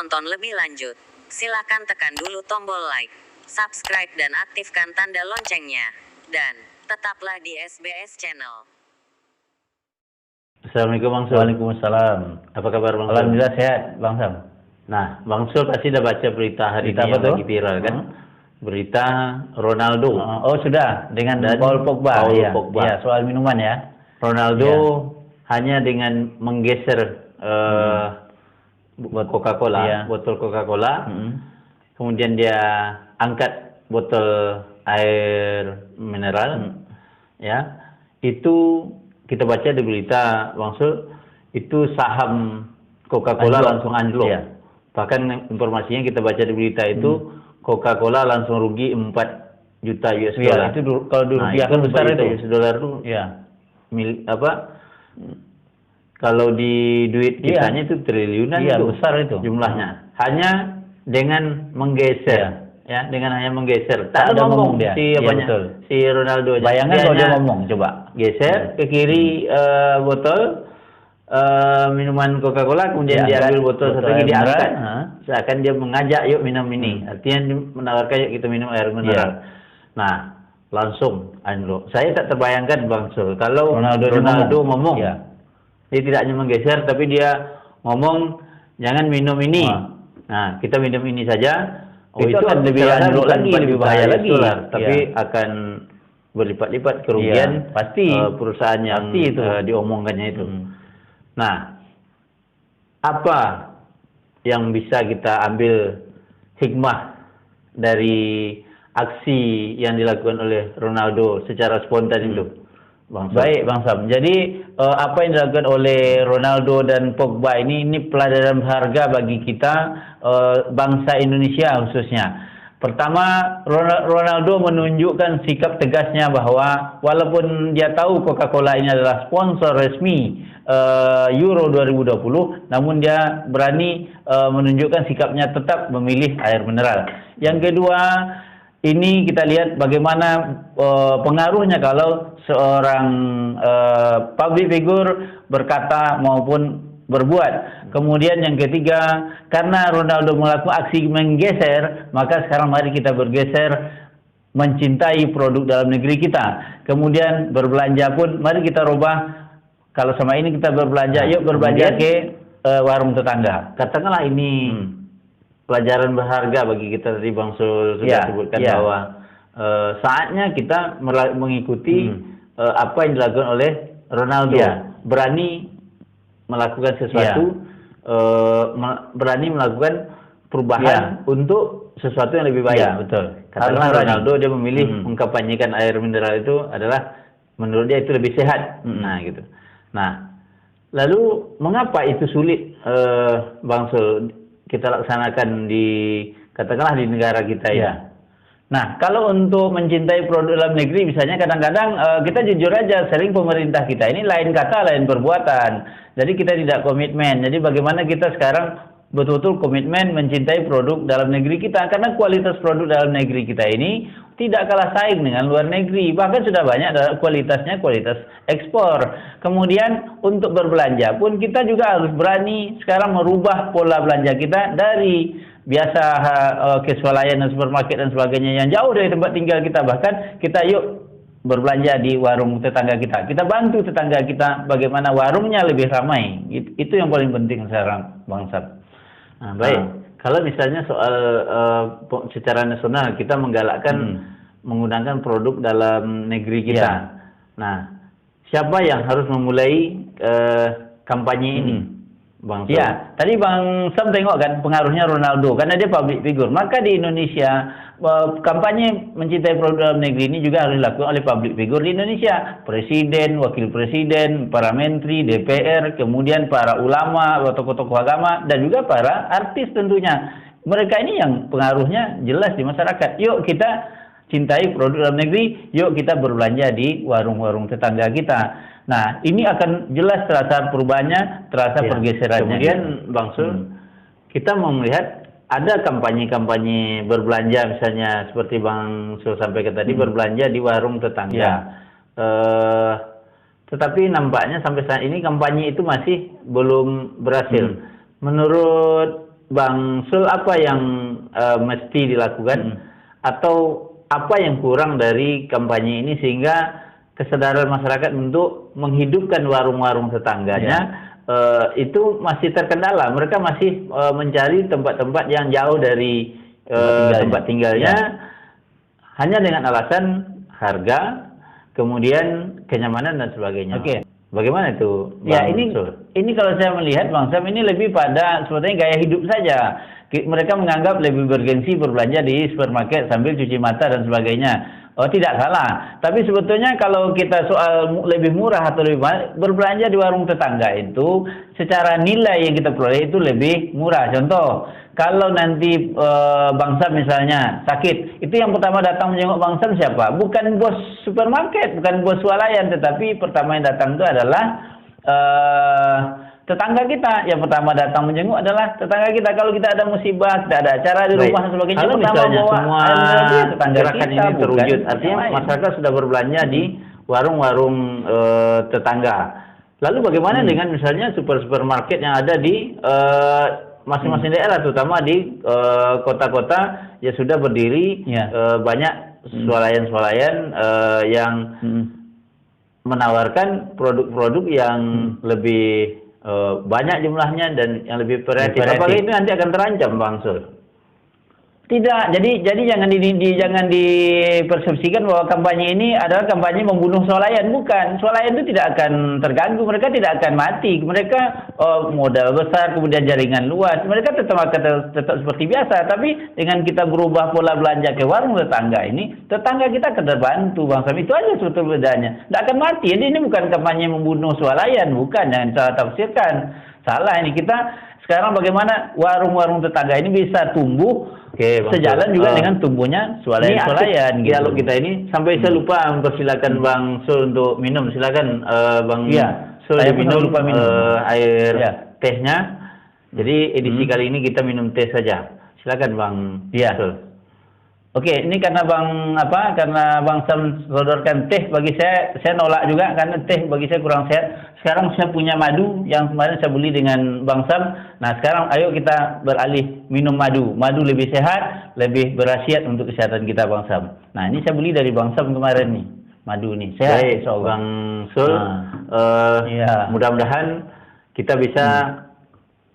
nonton lebih lanjut, silakan tekan dulu tombol like, subscribe dan aktifkan tanda loncengnya. Dan tetaplah di SBS Channel. Assalamualaikum Bang Sul. Waalaikumsalam. Apa kabar Bang Sul? Alhamdulillah sehat, Bang Sam. Nah, Bang Sul pasti udah baca berita hari Berita ini apa yang tuh? lagi viral kan? Berita Ronaldo. Oh sudah, dengan Dan Paul Pogba. Paul Iya. Pogba. Iya, soal minuman ya. Ronaldo hanya dengan menggeser Coca-Cola, Iya. botol Coca-Cola, kemudian dia angkat botol air mineral, ya, itu kita baca di berita Bang Sul, itu saham Coca-Cola Anjlok. langsung anjlok. Iya. Bahkan informasinya kita baca di berita itu Coca-Cola langsung rugi 4 juta US Iya, dollar. itu kalau dirupiahkan itu besar 4 juta itu. US dollar itu Iya. kalau di duit Iya. kitanya itu triliunan Iya, itu besar itu. jumlahnya. Hanya dengan menggeser, ya, dengan hanya menggeser. Tak ada ngomong dia. si Iya, apanya? betul. Si Ronaldo. Bayangkan kalau dia ngomong, coba. Geser ke kiri botol minuman Coca-Cola, kemudian Diangkat, diambil botol satu botol lagi air diangkat. mineral, Seakan dia mengajak, yuk minum ini. Artinya dia menawarkan yuk kita minum air mineral. Nah, langsung anjlok. Saya tak terbayangkan Bang Sul, kalau Ronaldo ngomong. Iya. Dia tidak hanya menggeser, tapi dia ngomong jangan minum ini. Nah, kita minum ini saja. Itu akan lebih anjlok lagi, lebih bahaya lagi. Tapi akan berlipat-lipat kerugian pasti perusahaan yang pasti itu. Diomongkannya itu. Nah, apa yang bisa kita ambil hikmah dari aksi yang dilakukan oleh Ronaldo secara spontan itu? Baik Bang Sam. Jadi apa yang dilakukan oleh Ronaldo dan Pogba ini pelajaran berharga bagi kita bangsa Indonesia khususnya. Pertama, Ronaldo menunjukkan sikap tegasnya bahwa walaupun dia tahu Coca-Cola ini adalah sponsor resmi Euro 2020, namun dia berani menunjukkan sikapnya tetap memilih air mineral. Yang kedua, ini kita lihat bagaimana pengaruhnya kalau seorang public figure berkata maupun berbuat. Kemudian yang ketiga, karena Ronaldo melakukan aksi menggeser, maka sekarang mari kita bergeser mencintai produk dalam negeri kita. Kemudian berbelanja pun mari kita rubah. Kalau sama ini kita berbelanja, yuk berbelanja ke warung tetangga. Katakanlah ini pelajaran berharga bagi kita, tadi Bang Sul sudah sebutkan bahwa saatnya kita mengikuti apa yang dilakukan oleh Ronaldo. Berani melakukan sesuatu, berani melakukan perubahan untuk sesuatu yang lebih baik. Betul. Katakanlah Ronaldo dia memilih mengkampanyekan air mineral itu adalah menurut dia itu lebih sehat. Nah, gitu. Nah, lalu mengapa itu sulit Bang Sul kita laksanakan di katakanlah di negara kita ya? Nah, kalau untuk mencintai produk dalam negeri, misalnya kadang-kadang kita jujur aja, sering pemerintah kita ini lain kata, lain perbuatan. Jadi kita tidak komitmen. Jadi bagaimana kita sekarang betul-betul komitmen mencintai produk dalam negeri kita, karena kualitas produk dalam negeri kita ini tidak kalah saing dengan luar negeri. Bahkan sudah banyak kualitasnya kualitas ekspor. Kemudian untuk berbelanja pun kita juga harus berani sekarang merubah pola belanja kita dari biasa ke swalayan dan supermarket dan sebagainya yang jauh dari tempat tinggal kita. Bahkan kita yuk berbelanja di warung tetangga kita. Kita bantu tetangga kita bagaimana warungnya lebih ramai. Itu yang paling penting sekarang, Bang Sab. Nah, baik. Kalau misalnya soal secara nasional kita menggalakkan menggunakan produk dalam negeri kita. Nah, siapa yang harus memulai kampanye ini, Bang Sul? Ya, tadi Bang Sam tengok kan pengaruhnya Ronaldo karena dia public figure. Maka di Indonesia kampanye mencintai produk dalam negeri ini juga harus dilakukan oleh public figure di Indonesia. Presiden, wakil presiden, para menteri, DPR, kemudian para ulama, tokoh-tokoh agama, dan juga para artis tentunya. Mereka ini yang pengaruhnya jelas di masyarakat. Yuk kita cintai produk dalam negeri, yuk kita berbelanja di warung-warung tetangga kita. Nah, ini akan jelas terasa perubahannya, terasa pergeserannya. Kemudian Bang Sul, kita mau melihat ada kampanye-kampanye berbelanja misalnya seperti Bang Sul sampaikan tadi, berbelanja di warung tetangga. Tetapi nampaknya sampai saat ini kampanye itu masih belum berhasil. Menurut Bang Sul, apa yang mesti dilakukan atau apa yang kurang dari kampanye ini sehingga kesadaran masyarakat untuk menghidupkan warung-warung tetangganya itu masih terkendala? Mereka masih mencari tempat-tempat yang jauh dari tempat tinggalnya hanya dengan alasan harga, kemudian kenyamanan dan sebagainya. Oke. Bagaimana itu, Ya, Bang Sul? ini kalau saya melihat Bang Sam, ini lebih pada sebetulnya gaya hidup saja. Mereka menganggap lebih bergengsi berbelanja di supermarket sambil cuci mata dan sebagainya. Oh, tidak salah. Tapi sebetulnya kalau kita soal lebih murah atau lebih mahal, berbelanja di warung tetangga itu secara nilai yang kita peroleh itu lebih murah. Contoh, kalau nanti Bang Sam misalnya sakit, itu yang pertama datang menjenguk Bang Sam siapa? Bukan bos supermarket, bukan bos swalayan, tetapi pertama yang datang itu adalah tetangga kita. Yang pertama datang menjenguk adalah tetangga kita. Kalau kita ada musibah, kita ada acara di rumah dan sebagainya, kalau pertama misalnya bawa semua tetangga gerakan kita, ini terwujud, bukan artinya yang lain. masyarakat sudah berbelanja di warung-warung tetangga. Lalu bagaimana dengan misalnya supermarket yang ada di masing-masing daerah, terutama di kota-kota yang sudah berdiri, banyak swalayan-swalayan yang menawarkan produk-produk yang lebih banyak jumlahnya dan yang lebih variatif. Apakah itu nanti akan terancam, Bang Sul? Tidak, jadi jangan jangan dipersepsikan bahwa kampanye ini adalah kampanye membunuh swalayan. Bukan, swalayan itu tidak akan terganggu, mereka tidak akan mati. Mereka modal besar, kemudian jaringan luas, mereka tetap seperti biasa. Tapi dengan kita berubah pola belanja ke warung tetangga ini, tetangga kita akan terbantu, Bang Sam. Itu aja sebetulnya bedanya. Tidak akan mati. Jadi ini bukan kampanye membunuh swalayan, bukan. Jangan salah tafsirkan. Salah ini kita. Sekarang bagaimana warung-warung tetangga ini bisa tumbuh sejalan juga dengan tumbuhnya swalayan-swalayan. Gitu. Dialog kita ini sampai saya lupa mempersilakan Bang Sul untuk minum. Silakan Bang Sul minum air tehnya. Jadi edisi kali ini kita minum teh saja. Silakan Bang Sul. Oke, ini karena karena Bang Sam sodorkan teh, bagi saya nolak juga karena teh bagi saya kurang sehat. Sekarang saya punya madu yang kemarin saya beli dengan Bang Sam. Nah, sekarang ayo kita beralih minum madu. Madu lebih sehat, lebih berkhasiat untuk kesehatan kita, Bang Sam. Nah, ini saya beli dari Bang Sam kemarin nih. Madu nih, sehat. Baik, Bang Sul. Mudah-mudahan kita bisa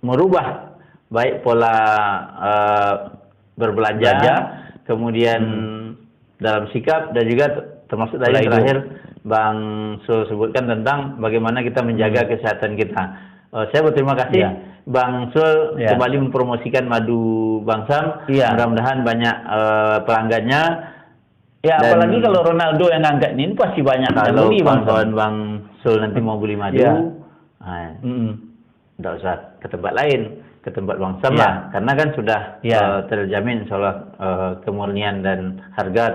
merubah baik pola berbelanja, kemudian dalam sikap, dan juga termasuk dari terakhir Bang Sul sebutkan tentang bagaimana kita menjaga kesehatan kita. Saya berterima kasih Bang Sul kembali mempromosikan madu Bang Sam. Mudah-mudahan banyak pelanggannya. Ya, dan apalagi kalau Ronaldo yang ngangkat ini pasti banyak. Kalau kawan-kawan Bang Sul nanti mau beli madu, tidak usah ke tempat lain, ke tempat Bang Sam lah, karena kan sudah terjamin insyaallah kemurnian dan harga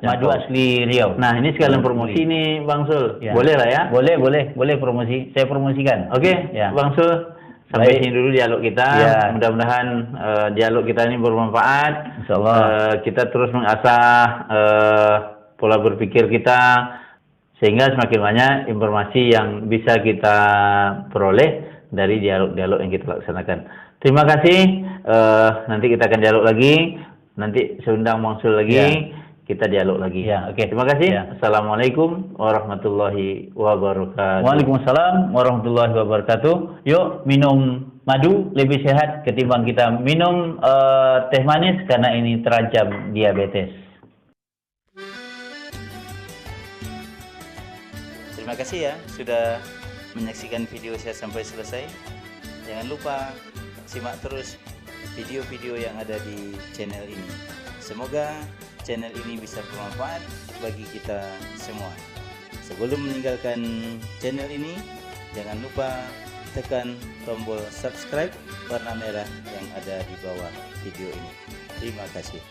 madu asli Riau. Nah, ini sekalian promosi nih Bang Sul. Boleh lah ya? Boleh promosi. Saya promosikan. Oke, Bang Sul. Sampai sini dulu dialog kita. Mudah-mudahan dialog kita ini bermanfaat. Insyaallah. Kita terus mengasah pola berpikir kita sehingga semakin banyak informasi yang bisa kita peroleh dari dialog-dialog yang kita laksanakan. Terima kasih. Nanti kita akan dialog lagi. Nanti saya undang Bang Sul lagi. Kita dialog lagi. Terima kasih. Assalamualaikum warahmatullahi wabarakatuh. Waalaikumsalam warahmatullahi wabarakatuh. Yuk minum madu, lebih sehat ketimbang kita minum teh manis karena ini terancam diabetes. Terima kasih ya sudah menyaksikan video saya sampai selesai. Jangan lupa simak terus video-video yang ada di channel ini. Semoga channel ini bisa bermanfaat bagi kita semua. Sebelum meninggalkan channel ini, jangan lupa tekan tombol subscribe warna merah yang ada di bawah video ini. Terima kasih.